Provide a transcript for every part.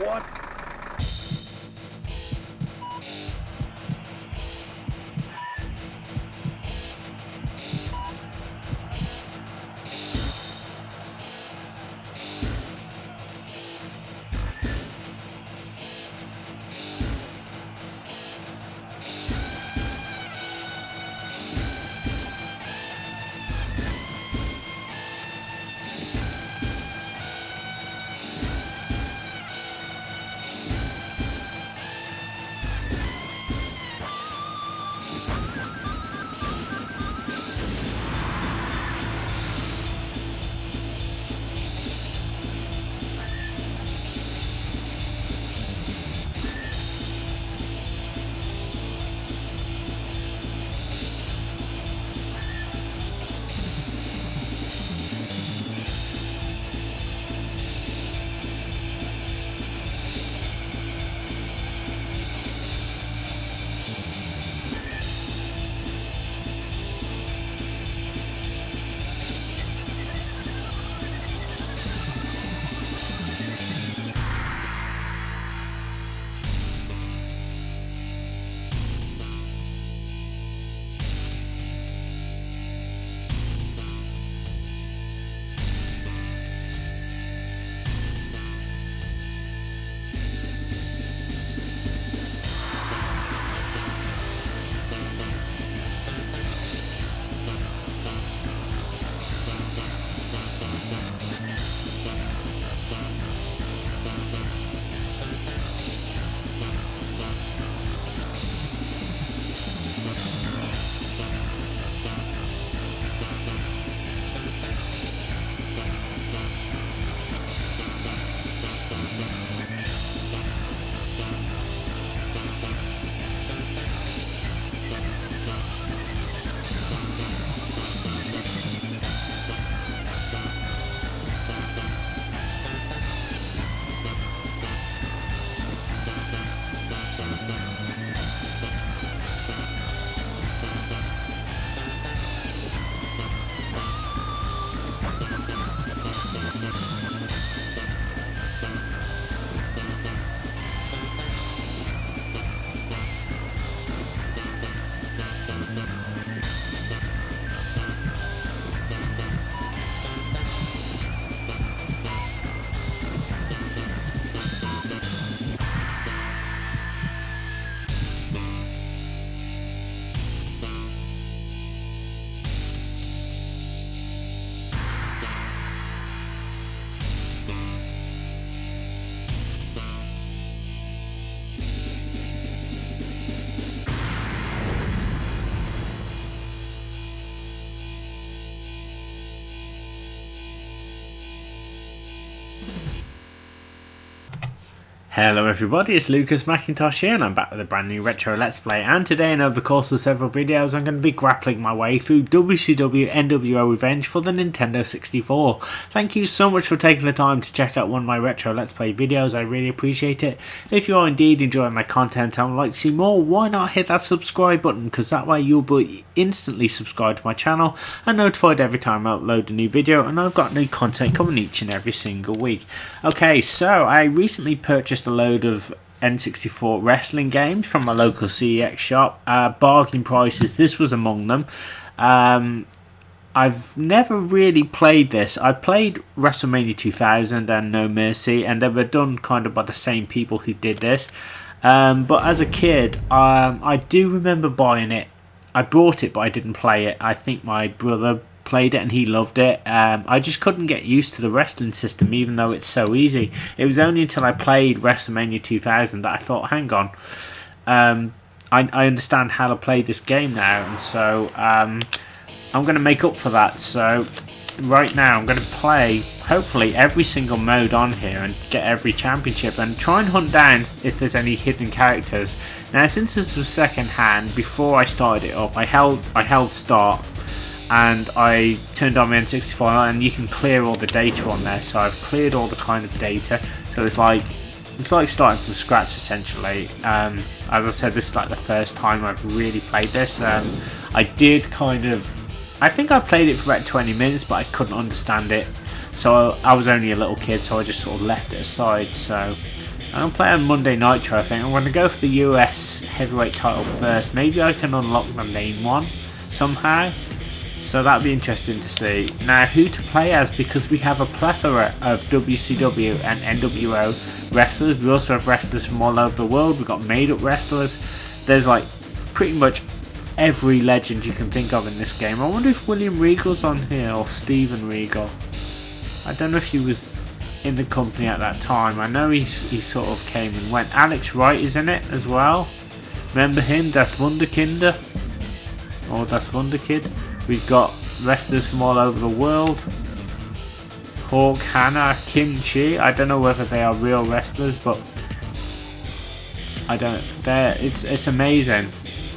What? Hello everybody, it's Lucas Mackintosh here and I'm back with a brand new retro let's play, and today and over the course of several videos I'm going to be grappling my way through wcw'nwo Revenge for the Nintendo 64. Thank you so much for taking the time to check out one of my retro let's play videos, I really appreciate it. If you are indeed enjoying my content and would like to see more, why not hit that subscribe button, because that way you'll be instantly subscribed to my channel and notified every time I upload a new video, and I've got new content coming each and every single week. Okay, so I recently purchased a load of N64 wrestling games from my local CEX shop, bargain prices. This was among them. I've never really played this. I've played WrestleMania 2000 and No Mercy, and they were done kind of by the same people who did this, but as a kid I do remember buying it. I bought it but I didn't play it. I think my brother played it and he loved it. I just couldn't get used to the wrestling system, even though it's so easy. It was only until I played WrestleMania 2000 that I thought, hang on, I understand how to play this game now, and so I'm going to make up for that. So right now I'm going to play hopefully every single mode on here and get every championship and try and hunt down if there's any hidden characters. Now, since this was second hand, before I started it up, I held start and I turned on my N64, and you can clear all the data on there. So I've cleared all the kind of data, so it's like starting from scratch essentially. As I said, this is like the first time I've really played this. I think I played it for about 20 minutes, but I couldn't understand it, so I was only a little kid, so I just sort of left it aside. So I'm going to play on Monday Nitro, I think. I'm going to go for the US heavyweight title first. Maybe I can unlock the main one somehow. So that'll be interesting to see. Now, who to play as, because we have a plethora of WCW and NWO wrestlers. We also have wrestlers from all over the world. We've got made-up wrestlers. There's like pretty much every legend you can think of in this game. I wonder if William Regal's on here, or Steven Regal. I don't know if he was in the company at that time. I know he sort of came and went. Alex Wright is in it as well. Remember him? Das Wunderkinder, or Das Wunderkid. We've got wrestlers from all over the world. Hawk, Hannah, Kim Chi. I don't know whether they are real wrestlers, but I don't. It's amazing.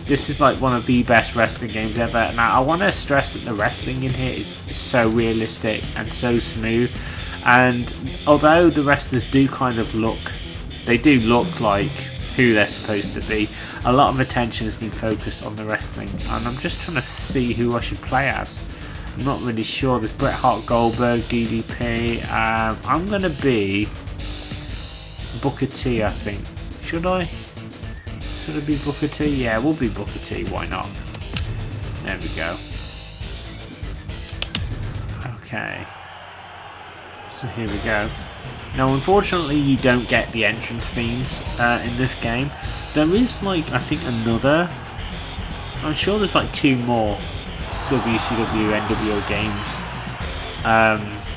This is like one of the best wrestling games ever. Now, I want to stress that the wrestling in here is so realistic and so smooth. And although the wrestlers do kind of look, they do look like who they're supposed to be, a lot of attention has been focused on the wrestling. And I'm just trying to see who I should play as. I'm not really sure. There's Bret Hart, Goldberg, DDP. I'm going to be Booker T, I think. Should I? Should it be Booker T? Yeah, we'll be Booker T. Why not? There we go. Okay. So here we go. Now, unfortunately, you don't get the entrance themes in this game. There is, like, I think another. I'm sure there's like 2 more WCW NWO games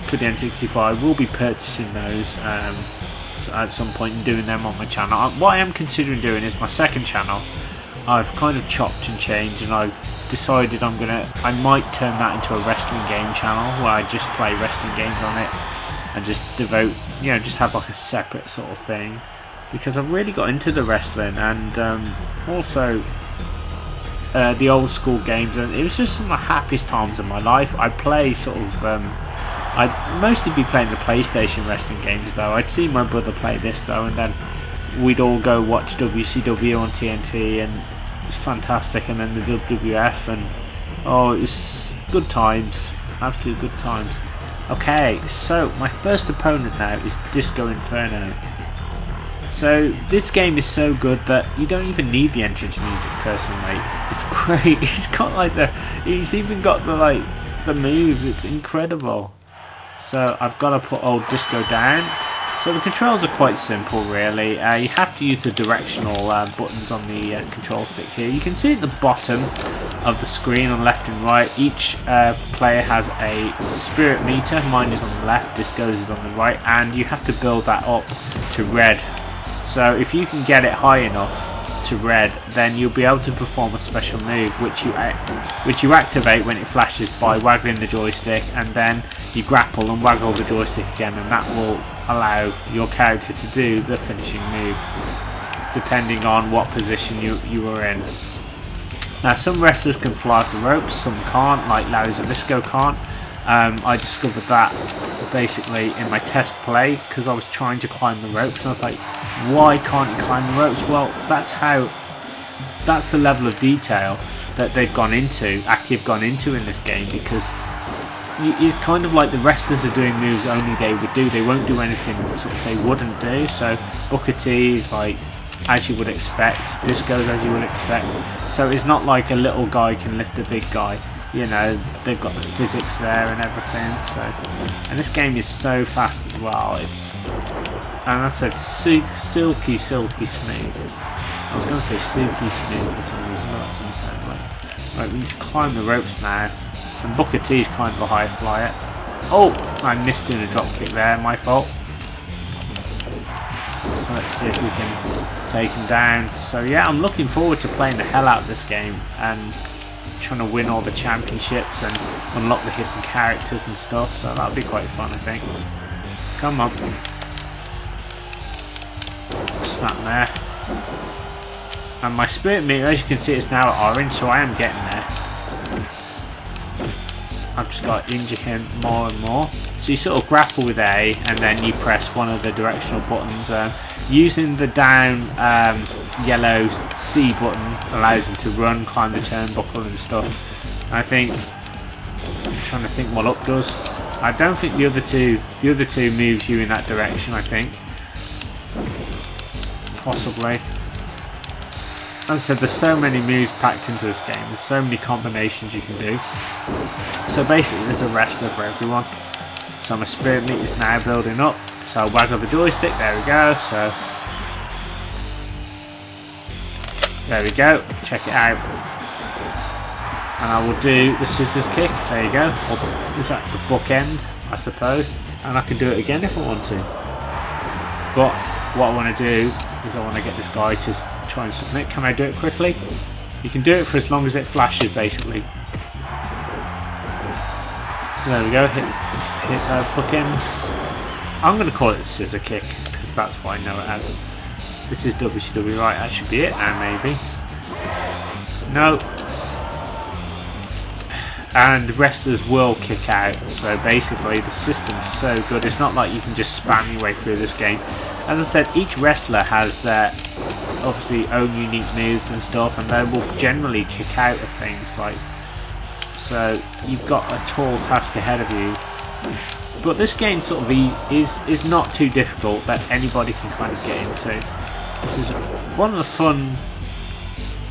for the N64. We'll be purchasing those at some point and doing them on my channel. What I am considering doing is my second channel. I've kind of chopped and changed, and I've decided I might turn that into a wrestling game channel where I just play wrestling games on it and just devote, just have like a separate sort of thing, because I've really got into the wrestling and also the old school games, and it was just some of the happiest times of my life. I play sort of I'd mostly be playing the PlayStation wrestling games though. I'd see my brother play this though, and then we'd all go watch WCW on TNT, and it was fantastic. And then the WWF, and it was good times, absolute good times. Okay, so my first opponent now is Disco Inferno. So this game is so good that you don't even need the entrance music personally. It's great. He's even got the moves. It's incredible. So I've got to put old Disco down. So the controls are quite simple really. You have to use the directional buttons on the control stick here. You can see at the bottom of the screen on left and right, each player has a spirit meter. Mine is on the left, Disco's is on the right, and you have to build that up to red. So if you can get it high enough to red, then you'll be able to perform a special move which you activate when it flashes by waggling the joystick, and then you grapple and waggle the joystick again, and that will allow your character to do the finishing move depending on what position you were in. Now, some wrestlers can fly off the ropes, some can't, like Larry Zbyszko can't. I discovered that basically in my test play because I was trying to climb the ropes, and I was like, why can't you climb the ropes? Well, that's the level of detail that they've gone into, Active gone into in this game, because it's kind of like the wrestlers are doing moves only they would do. They won't do anything they wouldn't do. So Booker T is like as you would expect, Disco's as you would expect. So it's not like a little guy can lift a big guy. They've got the physics there and everything. So, and this game is so fast as well. And I said silky smooth. I was going to say silky smooth for some reason, but that doesn't sound right. Right, we need to climb the ropes now. And Booker T is kind of a high flyer. Oh, I missed doing a drop kick there, my fault. So let's see if we can take him down. So yeah, I'm looking forward to playing the hell out of this game and trying to win all the championships and unlock the hidden characters and stuff. So that'll be quite fun, I think. Come on. Snap there. And my spirit meter, as you can see, is now at orange, so I am getting there. I've just got to injure him more and more. So you sort of grapple with A, and then you press one of the directional buttons. Using the down yellow C button allows him to run, climb the turnbuckle and stuff. I'm trying to think what up does. I don't think the other two moves you in that direction, I think. possibly. As I said, there's so many moves packed into this game. There's so many combinations you can do. So basically, there's a wrestler for everyone. So my spirit meter is now building up. So I'll waggle the joystick. There we go. So there we go. Check it out. And I will do the scissors kick. There you go. Or is that the bookend, I suppose? And I can do it again if I want to. But what I want to do is I want to get this guy to try and submit. Can I do it quickly? You can do it for as long as it flashes, basically. So there we go. Hit bookend. I'm going to call it the scissor kick because that's what I know it as. This is WCW, right? That should be it now, maybe. No. And wrestlers will kick out, so basically the system's so good. It's not like you can just spam your way through this game. As I said, each wrestler has their obviously own unique moves and stuff, and they will generally kick out of things like. So you've got a tall task ahead of you. But this game sort of is not too difficult that anybody can kind of get into. This is one of the fun.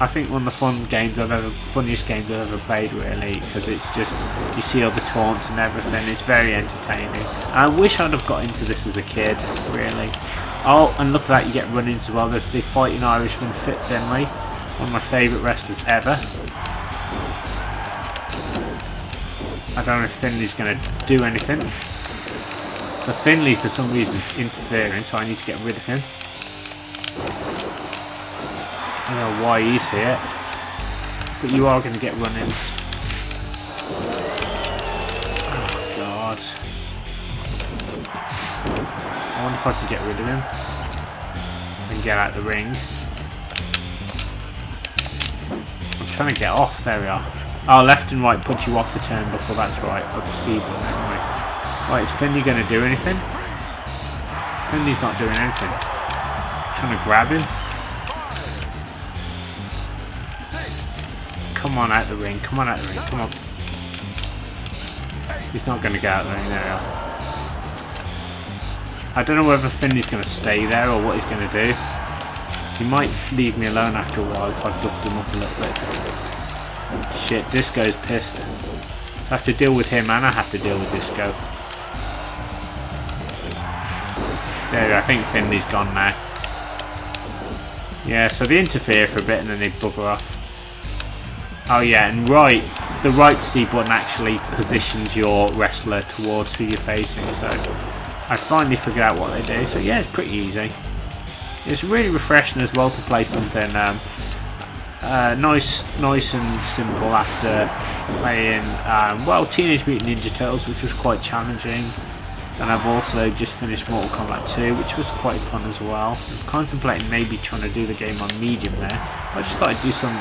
I think one of the funniest games I've ever played, really, because it's just, you see all the taunts and everything. It's very entertaining. I wish I'd have got into this as a kid, really. Oh, and look at that, you get run-ins as well. There's the Fighting Irishman, Fit Finlay, one of my favourite wrestlers ever. I don't know if Finley's going to do anything. So Finley, for some reason, is interfering, so I need to get rid of him. I don't know why he's here, but you are going to get run-ins. Oh god. I wonder if I can get rid of him and get out the ring. I'm trying to get off, there we are. Oh, left and right put you off the turnbuckle, that's right, or the C button anyway. Right, is Finley going to do anything? Finley's not doing anything. I'm trying to grab him. Come on out the ring, come on out the ring, come on. He's not going to get out the ring, there we are. I don't know whether Finley's going to stay there or what he's going to do. He might leave me alone after a while if I've buffed him up a little bit. Shit, Disco's pissed. So I have to deal with him and I have to deal with Disco. There we go, I think Finley's gone now. Yeah, so they interfere for a bit and then they bugger off. Oh yeah, and the right C button actually positions your wrestler towards who you're facing, so I finally figured out what they do, so yeah, it's pretty easy. It's really refreshing as well to play something nice and simple after playing, well, Teenage Mutant Ninja Turtles, which was quite challenging, and I've also just finished Mortal Kombat 2, which was quite fun as well. I'm contemplating maybe trying to do the game on medium there. I just thought I'd do some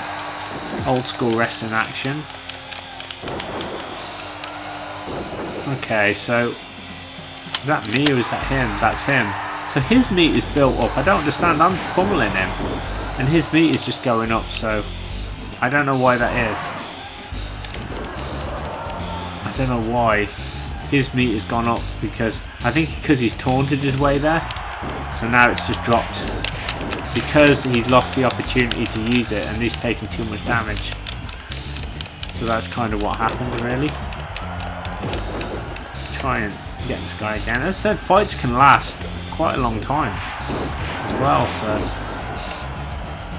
old school wrestling action. Okay, so is that me or is that him? That's him. So his meat is built up. I don't understand. I'm pummeling him and his meat is just going up, so I don't know why that is. I don't know why his meat has gone up, because I think because he's taunted his way there, so now it's just dropped. Because he's lost the opportunity to use it and he's taking too much damage. So that's kind of what happens, really. Try and get this guy again. As I said, fights can last quite a long time as well, so.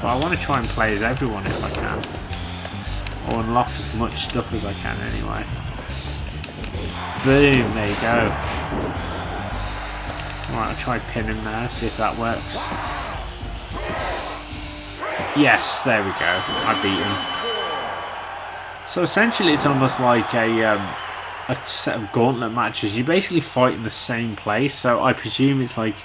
But I want to try and play as everyone if I can. Or unlock as much stuff as I can anyway. Boom, there you go. Alright, I'll try pin him there, see if that works. Yes, there we go. I beat him. So essentially, it's almost like a set of gauntlet matches. You basically fight in the same place. So I presume it's like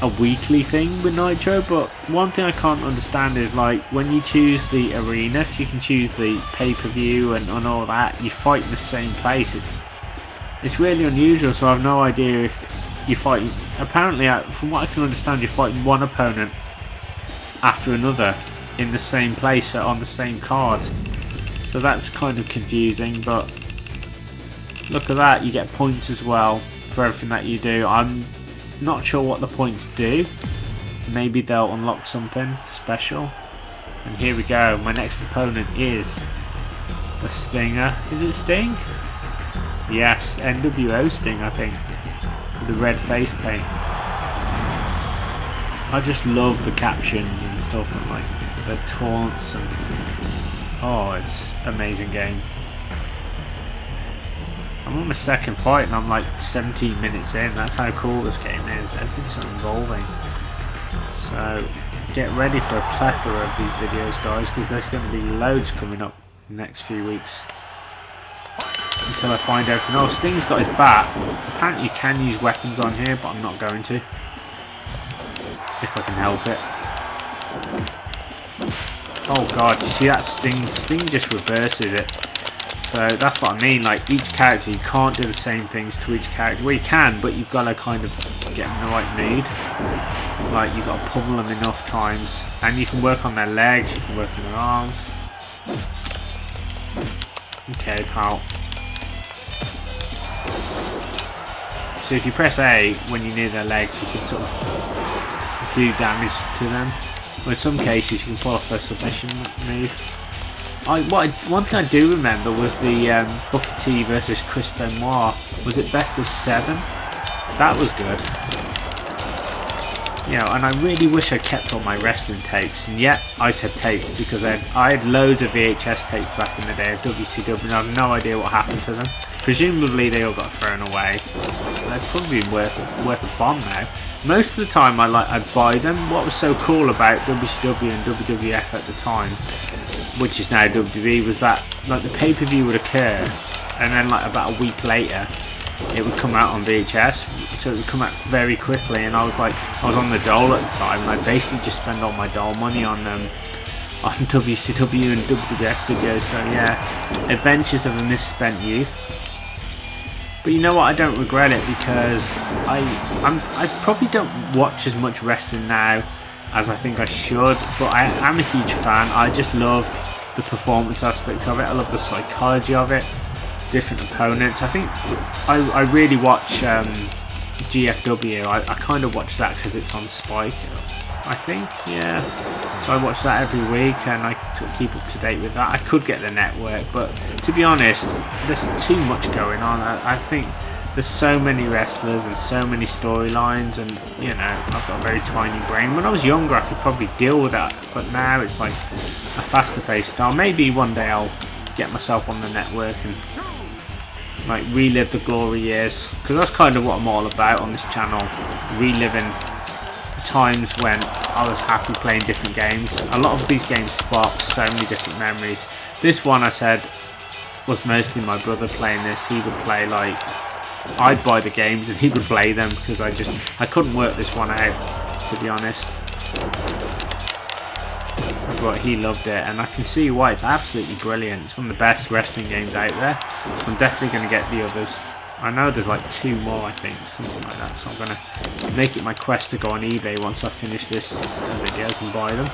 a weekly thing with Nitro. But one thing I can't understand is like when you choose the arena, because you can choose the pay-per-view and all that. You fight in the same place. It's really unusual. So I have no idea if you fight. Apparently, from what I can understand, you're fighting one opponent after another in the same place on the same card, so that's kind of confusing. But look at that, you get points as well for everything that you do. I'm not sure what the points do, maybe they'll unlock something special. And here we go. My next opponent is the Stinger. Is it Sting? Yes, NWO Sting, I think. With the red face paint. I just love the captions and stuff, and like the taunts, and oh, it's an amazing game. I'm on my second fight and I'm like 17 minutes in. That's how cool this game is. Everything's so involving. So get ready for a plethora of these videos, guys, because there's going to be loads coming up in the next few weeks. Until I find everything. Oh, Sting's got his bat. Apparently you can use weapons on here, but I'm not going to. If I can help it. Oh god, you see that Sting? Sting just reverses it. So that's what I mean, like each character, you can't do the same things to each character. Well, you can, but you've got to kind of get in the right mood. Like you've got to pummel them enough times. And you can work on their legs, you can work on their arms. Okay, pal. So if you press A when you're near their legs, you can sort of do damage to them. Or in some cases you can pull off a submission move. One thing I do remember was the Booker T versus Chris Benoit. Was it best of 7? That was good. You know, and I really wish I kept all my wrestling tapes, and yet I said tapes because I had loads of VHS tapes back in the day of WCW, and I have no idea what happened to them. Presumably they all got thrown away. They'd probably be worth a bomb now. Most of the time I'd buy them. What was so cool about WCW and WWF at the time, which is now WWE, was that like the pay-per-view would occur, and then like about a week later it would come out on VHS, so it would come out very quickly. And I was on the dole at the time, and I basically just spend all my dole money on WCW and WWF videos. So yeah, Adventures of a Misspent Youth. But you know what, I don't regret it, because I probably don't watch as much wrestling now as I think I should, but I am a huge fan. I just love the performance aspect of it. I love the psychology of it, different opponents. I think I really watch GFW. I kind of watch that because it's on Spike, I think, yeah. So I watch that every week, and I keep up to date with that. I could get the network, but to be honest, there's too much going on. I think there's so many wrestlers and so many storylines, and you know, I've got a very tiny brain. When I was younger I could probably deal with that, but now it's like a faster paced style. Maybe one day I'll get myself on the network and like relive the glory years, because that's kind of what I'm all about on this channel, reliving times when I was happy playing different games. A lot of these games spark so many different memories. This one, I said, was mostly my brother playing this. He would play, like, I'd buy the games and he would play them, because I couldn't work this one out, to be honest. But he loved it, and I can see why. It's absolutely brilliant. It's one of the best wrestling games out there, so I'm definitely going to get the others. I know there's like 2 more, I think, something like that, so I'm going to make it my quest to go on eBay once I finish this set of videos and buy them.